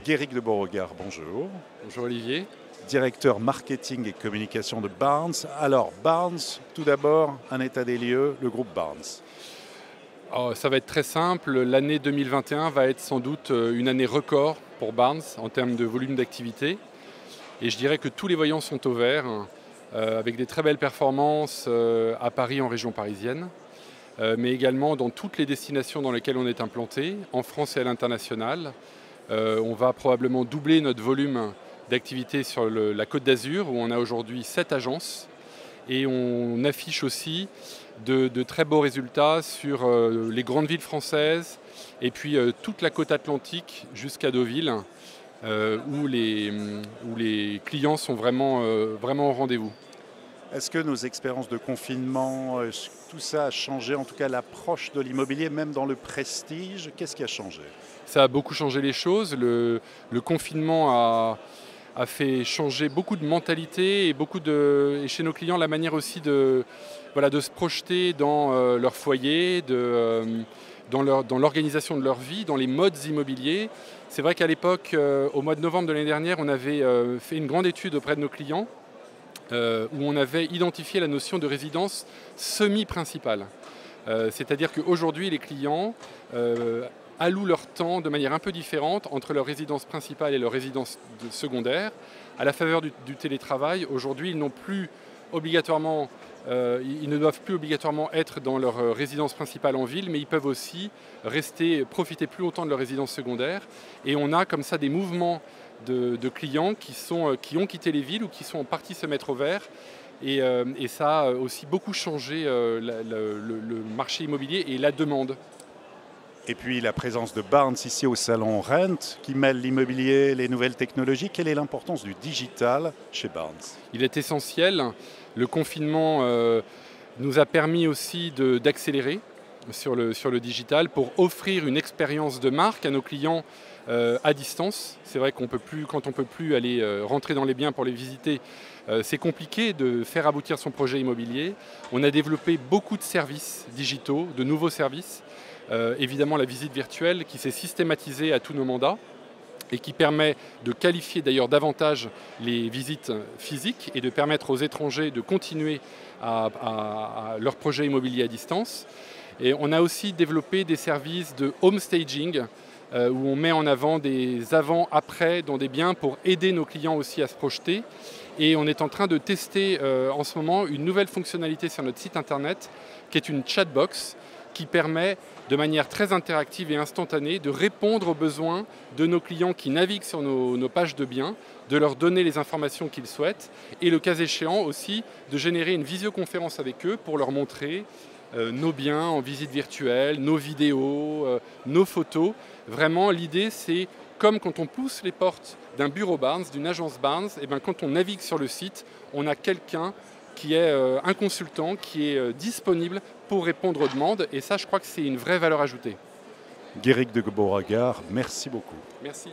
Guéric de Beauregard, bonjour. Bonjour Olivier. Directeur marketing et communication de Barnes. Alors Barnes, tout d'abord, un état des lieux, le groupe Barnes. Ça va être très simple. L'année 2021 va être sans doute une année record pour Barnes en termes de volume d'activité. Et je dirais que tous les voyants sont au vert, avec des très belles performances à Paris, en région parisienne, mais également dans toutes les destinations dans lesquelles on est implanté, en France et à l'international. On va probablement doubler notre volume d'activité sur la Côte d'Azur, où on a aujourd'hui 7 agences. Et on affiche aussi de très beaux résultats sur les grandes villes françaises et puis toute la côte atlantique jusqu'à Deauville, où les clients sont vraiment au rendez-vous. Est-ce que nos expériences de confinement, tout ça a changé, en tout cas l'approche de l'immobilier, même dans le prestige? Qu'est-ce qui a changé? Ça a beaucoup changé les choses. Le confinement a fait changer beaucoup de mentalités et chez nos clients la manière aussi de se projeter dans leur foyer, dans l'organisation de leur vie, dans les modes immobiliers. C'est vrai qu'à l'époque, au mois de novembre de l'année dernière, on avait fait une grande étude auprès de nos clients où on avait identifié la notion de résidence semi-principale. C'est-à-dire qu'aujourd'hui, les clients allouent leur temps de manière un peu différente entre leur résidence principale et leur résidence secondaire. À la faveur du télétravail, aujourd'hui, ils ne doivent plus obligatoirement être dans leur résidence principale en ville, mais ils peuvent aussi profiter plus longtemps de leur résidence secondaire. Et on a comme ça des mouvements de clients qui ont quitté les villes ou qui sont en partie se mettre au vert. Et ça a aussi beaucoup changé le marché immobilier et la demande. Et puis la présence de Barnes ici au salon Rent, qui mêle l'immobilier, les nouvelles technologies. Quelle est l'importance du digital chez Barnes? Il est essentiel. Le confinement nous a permis aussi d'accélérer sur le digital pour offrir une expérience de marque à nos clients à distance. C'est vrai quand on ne peut plus aller rentrer dans les biens pour les visiter, c'est compliqué de faire aboutir son projet immobilier. On a développé beaucoup de services digitaux, de nouveaux services. Évidemment la visite virtuelle qui s'est systématisée à tous nos mandats et qui permet de qualifier d'ailleurs davantage les visites physiques et de permettre aux étrangers de continuer à leur projet immobilier à distance. Et on a aussi développé des services de home staging où on met en avant des avant-après dans des biens pour aider nos clients aussi à se projeter. Et on est en train de tester en ce moment une nouvelle fonctionnalité sur notre site internet qui est une chatbox qui permet de manière très interactive et instantanée de répondre aux besoins de nos clients qui naviguent sur nos pages de biens, de leur donner les informations qu'ils souhaitent et le cas échéant aussi de générer une visioconférence avec eux pour leur montrer nos biens en visite virtuelle, nos vidéos, nos photos. Vraiment l'idée c'est comme quand on pousse les portes d'un bureau Barnes, d'une agence Barnes, et bien quand on navigue sur le site, on a quelqu'un qui est un consultant qui est disponible pour répondre aux demandes. Et ça, je crois que c'est une vraie valeur ajoutée. Guéric de Beauregard, merci beaucoup. Merci.